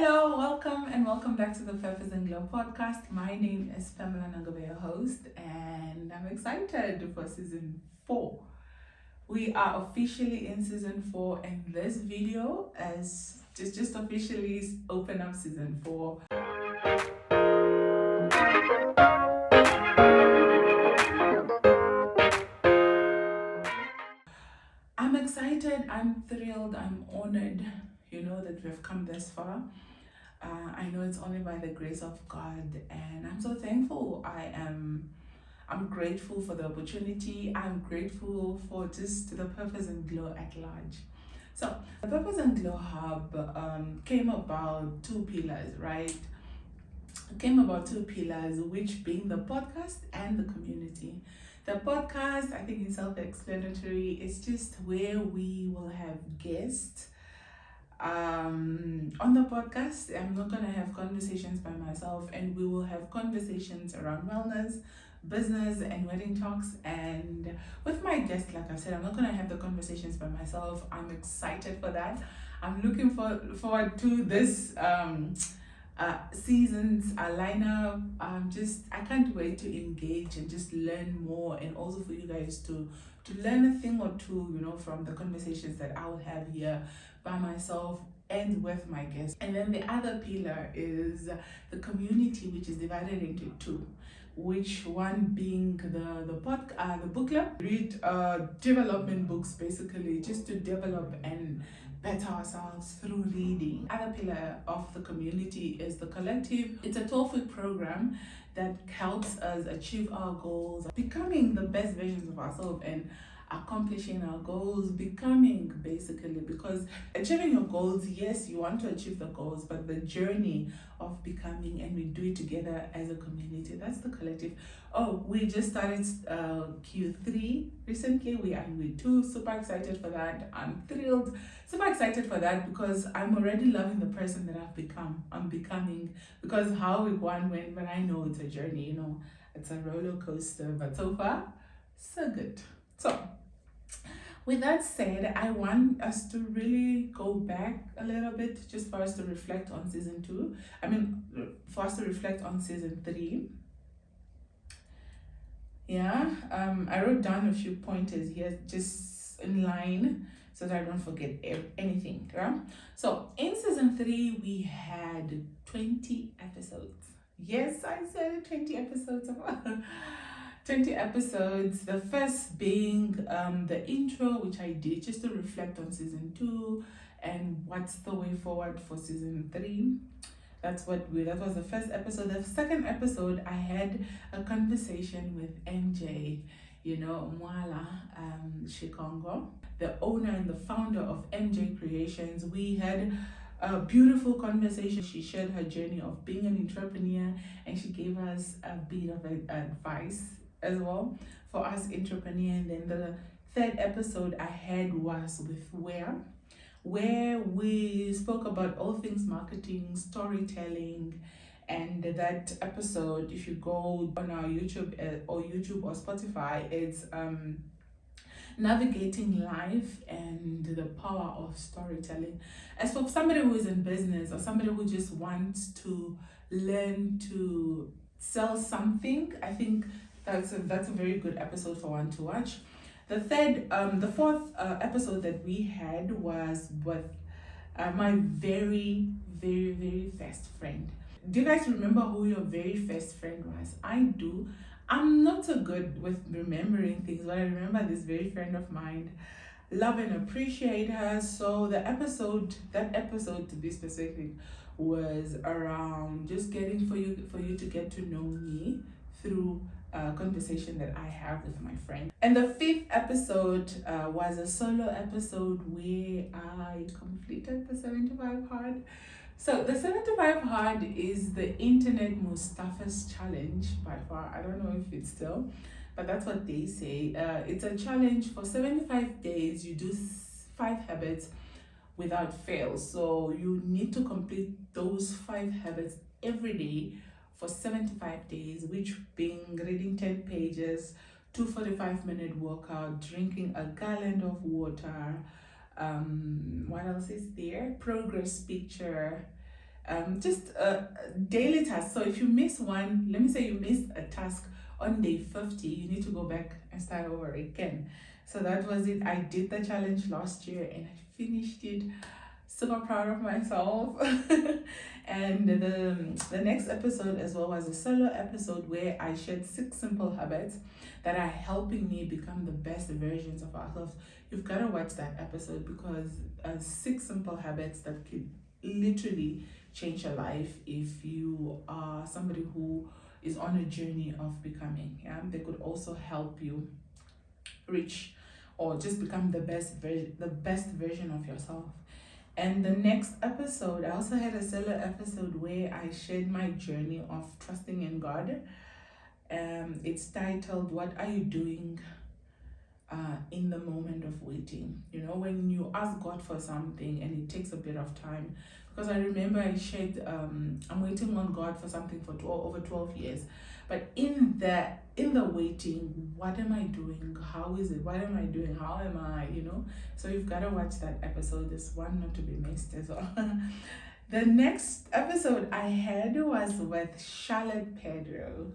Hello, welcome and welcome back to the Purpose and Glow podcast. My name is Pamela Nangabe, your host, and I'm excited for season 4. We are officially in season 4, and this video is just officially open up season 4. I'm excited, I'm thrilled, I'm honored, that we've come this far. I know it's only by the grace of God, and I'm so thankful. I'm grateful for the opportunity. I'm grateful for just the Purpose and Glow at large. So the Purpose and Glow Hub came about two pillars, right? Came about two pillars, which being the podcast and the community. The podcast, I think, is self-explanatory. It's just where we will have guests. On the podcast, I'm not going to have conversations by myself, and we will have conversations around wellness, business, and wedding talks. And with my guests, like I said, I'm not going to have the conversations by myself. I'm excited for that. I'm looking forward to this season's lineup. I can't wait to engage and just learn more, and also for you guys to learn a thing or two, from the conversations that I will have here by myself and with my guests. And then the other pillar is the community, which is divided into two. Which one being the book club, read development books, basically just to develop and better ourselves through reading. Other pillar of the community is the collective. It's a 12-week program that helps us achieve our goals, becoming the best versions of ourselves and accomplishing our goals, becoming basically, because achieving your goals, yes, you want to achieve the goals, but the journey of becoming, and we do it together as a community. That's the collective. Oh, we just started Q3 recently. We are in week 2. Super excited for that. I'm thrilled, super excited for that, because I'm already loving the person that I've become. I'm becoming, because how week 1 went, but I know it's a journey, it's a roller coaster, but so far, so good. So with that said, I want us to really go back a little bit, just for us to reflect on season 2. For us to reflect on season 3. Yeah, I wrote down a few pointers here, just in line, so that I don't forget anything. Yeah? So in season 3, we had 20 episodes. Yes, I said 20 episodes. 20 episodes, the first being the intro, which I did just to reflect on season 2 and what's the way forward for season 3. That was the first episode. The second episode, I had a conversation with MJ, Mwala Shikongo, the owner and the founder of MJ Creations. We had a beautiful conversation. She shared her journey of being an entrepreneur, and she gave us a bit of advice as well for us entrepreneurs. And then the third episode I had was with where we spoke about all things marketing, storytelling. And that episode, if you go on our YouTube or Spotify, it's navigating life and the power of storytelling. As for somebody who is in business, or somebody who just wants to learn to sell something, I think that's a very good episode for one to watch. The fourth episode that we had was with my very, very, very best friend. Do you guys remember who your very first friend was? I do. I'm not so good with remembering things, but I remember this very friend of mine. Love and appreciate her. So that episode to be specific, was around just getting for you to get to know me through a conversation that I have with my friend. And the fifth episode was a solo episode where I completed the 75 hard. So the 75 hard is the internet most toughest challenge by far. I don't know if it's still, but that's what they say. It's a challenge for 75 days. You do 5 habits without fail. So you need to complete those 5 habits every day for 75 days, which being reading 10 pages, 2 45-minute workout, drinking a gallon of water, what else is there? Progress picture, just daily tasks. So if you miss one, let me say you missed a task on day 50, you need to go back and start over again. So that was it. I did the challenge last year and I finished it. Super proud of myself. And the next episode as well was a solo episode where I shared 6 simple habits that are helping me become the best versions of ourselves. You've got to watch that episode because 6 simple habits that could literally change your life if you are somebody who is on a journey of becoming. Yeah, they could also help you reach or just become the best version of yourself. And the next episode, I also had a solo episode where I shared my journey of trusting in God. It's titled, What Are You Doing in the Moment of Waiting? You know, when you ask God for something and it takes a bit of time. Because I remember I shared, I'm waiting on God for something for over 12 years. But in the waiting, what am I doing? How is it? What am I doing? How am I? You know? So you've got to watch that episode. This one not to be missed as well. The next episode I had was with Charlotte Pedro.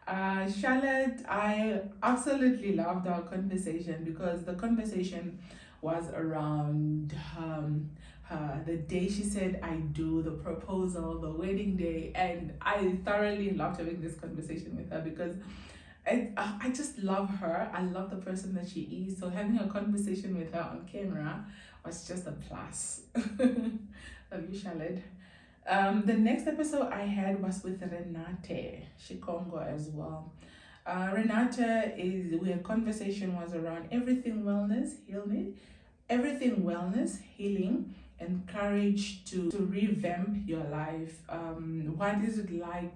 Charlotte, I absolutely loved our conversation because the conversation was around the day she said I do, the proposal, the wedding day, and I thoroughly loved having this conversation with her because I just love her. I love the person that she is. So having a conversation with her on camera was just a plus. Love you, Charlotte. The next episode I had was with Renate Shikongo as well. Renate where conversation was around everything wellness, healing, and courage to revamp your life. What is it like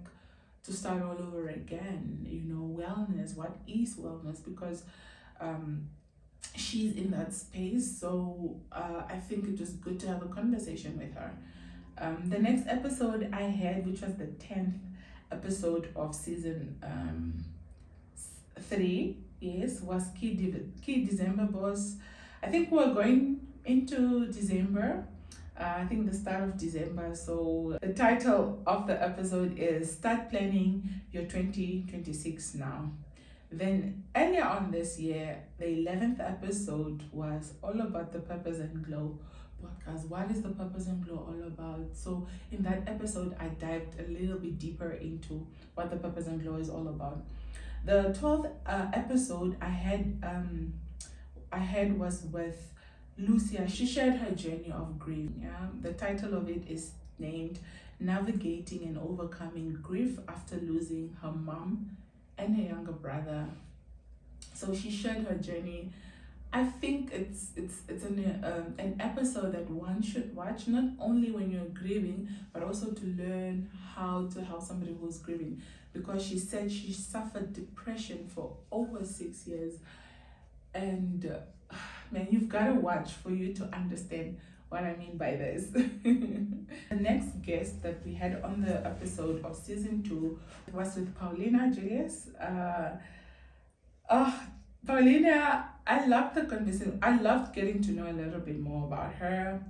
to start all over again? You know, wellness. What is wellness? Because she's in that space, so I think it was good to have a conversation with her. The next episode I had, which was the 10th episode of season 3, yes, was Key December Boss. I think we're going into December. I think the start of December. So the title of the episode is Start Planning Your 2026 Now. Then earlier on this year, the 11th episode was all about the Purpose and Glow podcast. What is the Purpose and Glow all about? So in that episode, I dived a little bit deeper into what the Purpose and Glow is all about. The 12th episode I had was with Lucia. She shared her journey of grief. Yeah, the title of it is named Navigating and Overcoming Grief After Losing Her Mom and her younger brother. So she shared her journey. I think it's an episode that one should watch, not only when you're grieving, but also to learn how to help somebody who's grieving. Because she said she suffered depression for over 6 years. And man, you've got to watch for you to understand what I mean by this. The next guest that we had on the episode of season 2 was with Paulina Julius. Paulina, I loved the conversation. I loved getting to know a little bit more about her.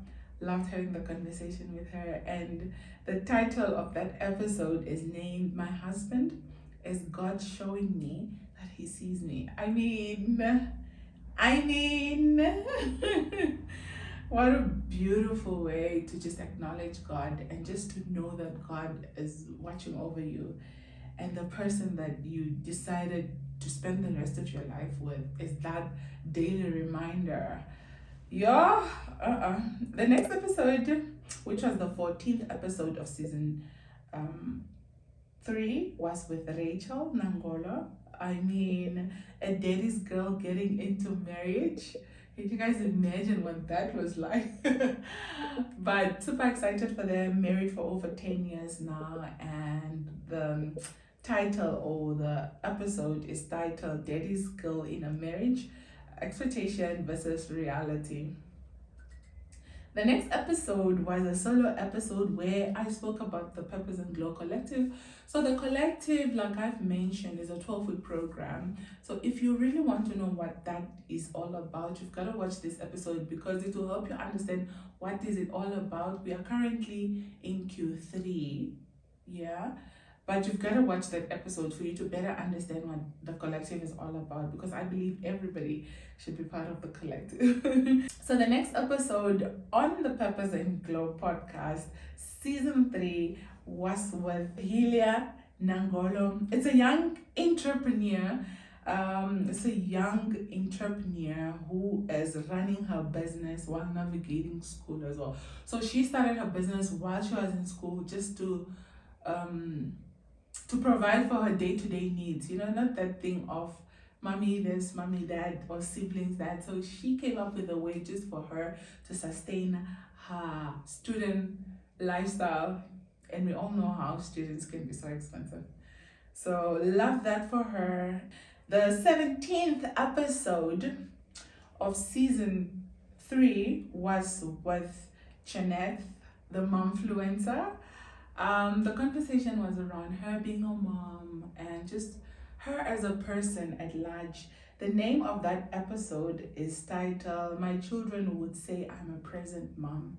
Loved having the conversation with her. And the title of that episode is named My Husband is God Showing Me That He Sees Me. I mean, what a beautiful way to just acknowledge God and just to know that God is watching over you. And the person that you decided to spend the rest of your life with is that daily reminder. Yeah, the next episode, which was the 14th episode of season 3, was with Rachel Nangolo. I mean, a daddy's girl getting into marriage. Can you guys imagine what that was like? But super excited for them, married for over 10 years now, and the title or the episode is titled Daddy's Girl in a Marriage, Expectation versus Reality. The next episode was a solo episode where I spoke about the Purpose and Glow Collective. So the collective, like I've mentioned, is a 12-week program. So if you really want to know what that is all about, you've got to watch this episode because it will help you understand what is it all about. We are currently in here, but you've got to watch that episode for you to better understand what the collective is all about, because I believe everybody should be part of the collective. So the next episode on the Purpose and Glow podcast, season 3, was with Hilia Nangolo. It's a young entrepreneur. It's a young entrepreneur who is running her business while navigating school as well. So she started her business while she was in school, just to provide for her day-to-day needs, not that thing of mommy this, mommy that, or siblings that. So she came up with a way just for her to sustain her student lifestyle, and we all know how students can be so expensive. So love that for her. The 17th episode of season 3 was with Jeanette, the momfluencer. The conversation was around her being a mom and just her as a person at large. The name of that episode is titled, My Children Would Say I'm a Present Mom.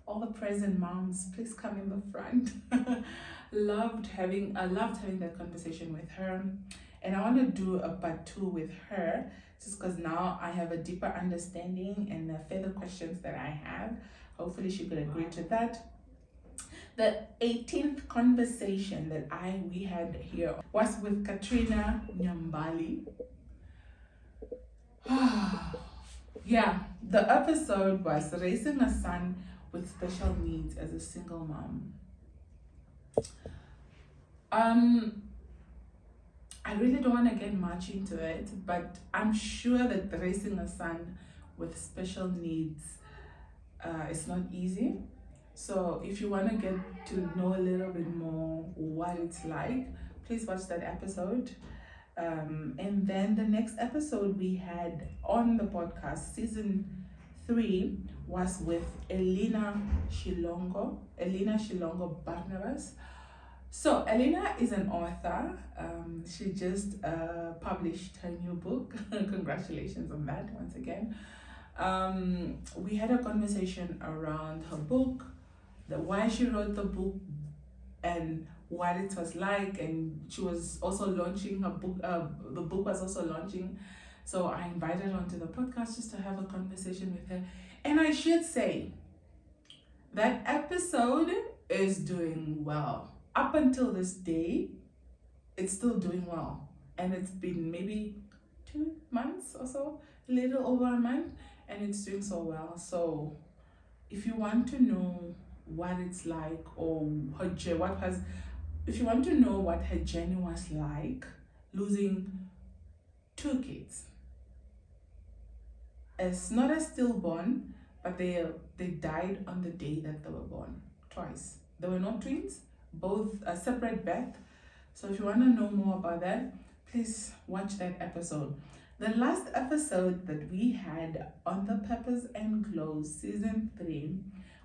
All the present moms, please come in the front. I loved having that conversation with her. And I want to do a part 2 with her, just because now I have a deeper understanding and the further questions that I have. Hopefully she could agree to that. The 18th conversation that we had here was with Katrina Nyambali. Yeah, the episode was raising a son with special needs as a single mom. I really don't want to get much into it, but I'm sure that raising a son with special needs is not easy. So if you want to get to know a little bit more what it's like, please watch that episode. And then the next episode we had on the podcast, season 3, was with Elena Shilongo Barnabas. So Elena is an author. She just published her new book. Congratulations on that once again. We had a conversation around her book, why she wrote the book, and what it was like. And she was also launching her book. The book was also launching. So I invited her onto the podcast just to have a conversation with her. And I should say, that episode is doing well. Up until this day, it's still doing well. And it's been maybe 2 months or so, a little over a month, and it's doing so well. So if you want to know what it's like, or if you want to know what her journey was like, losing 2 kids. It's not a stillborn, but they died on the day that they were born, twice. They were not twins, both a separate birth. So if you want to know more about that, please watch that episode. The last episode that we had on the Purpose and Glow season 3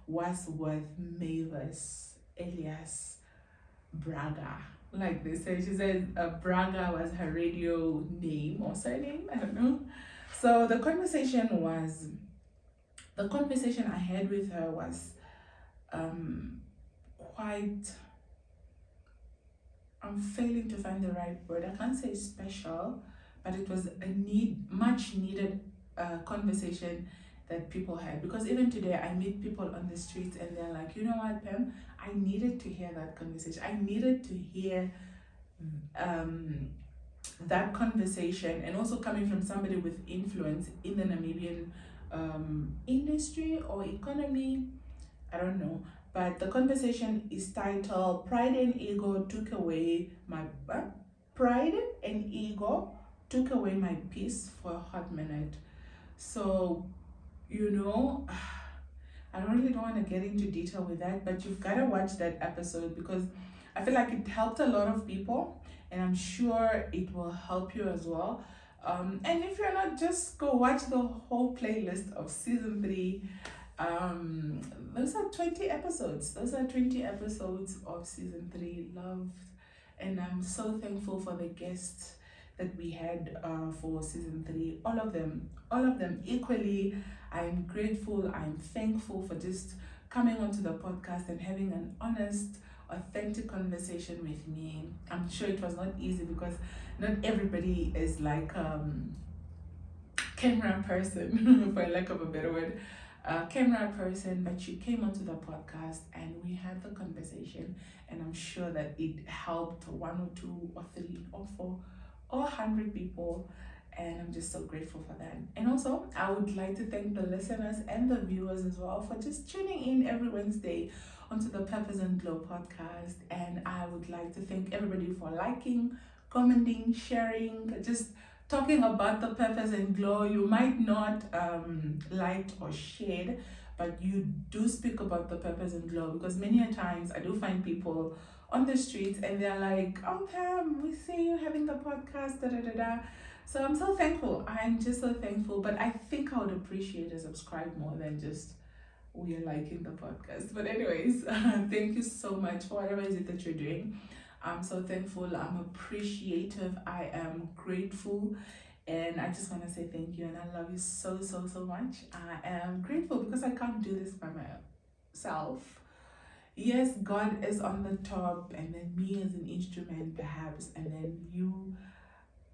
was with Mavis Elias Braga. Like they say, she said Braga was her radio name or surname, I don't know. So the conversation I had with her was quite, I'm failing to find the right word. I can't say special, but it was a much needed conversation that people had. Because even today, I meet people on the streets and they're like, you know what, Pam, I needed to hear that conversation. I needed to hear that conversation, and also coming from somebody with influence in the Namibian industry or economy, I don't know. But the conversation is titled Pride and Ego Took Away My Peace for a Hot Minute. So, I really don't want to get into detail with that, but you've got to watch that episode, because I feel like it helped a lot of people, and I'm sure it will help you as well. And if you're not, just go watch the whole playlist of season 3. Those are 20 episodes. Those are 20 episodes of season 3. Loved, and I'm so thankful for the guests that we had for season 3. All of them equally. I'm grateful, I'm thankful for just coming onto the podcast and having an honest, authentic conversation with me. I'm sure it was not easy because not everybody is like camera person, for lack of a better word, camera person, but you came onto the podcast and we had the conversation, and I'm sure that it helped one or two or three or four or 100 people, and I'm just so grateful for that. And also, I would like to thank the listeners and the viewers as well for just tuning in every Wednesday onto the Purpose and Glow podcast. And I would like to thank everybody for liking, commenting, sharing, just talking about the Purpose and Glow. You might not liked or shared, but you do speak about the Purpose and Glow, because many a times I do find people on the streets and they're like, "Oh Pam, we see you having the podcast, da da da da." So I'm so thankful. I'm just so thankful. But I think I would appreciate a subscribe more than just we are liking the podcast. But anyways, thank you so much for whatever is it that you're doing. I'm so thankful. I'm appreciative. I am grateful. And I just want to say thank you. And I love you so, so, so much. I am grateful because I can't do this by myself. Yes, God is on the top, and then me as an instrument, perhaps, and then you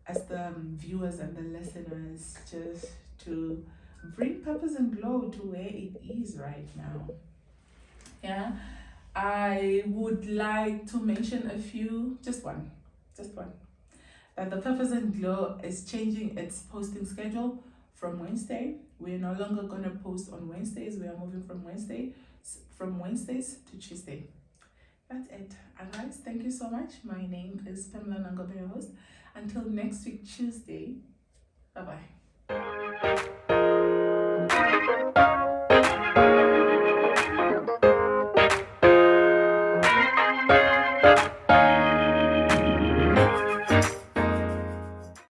as the viewers and the listeners, just to bring Purpose and Glow to where it is right now. Yeah, I would like to mention a few, just one, that the Purpose and Glow is changing its posting schedule from Wednesday. We're no longer going to post on Wednesdays. We are moving from Wednesdays to Tuesday. That's it. Otherwise, thank you so much. My name is Pamela Nangobe, your host. Until next week, Tuesday. Bye-bye.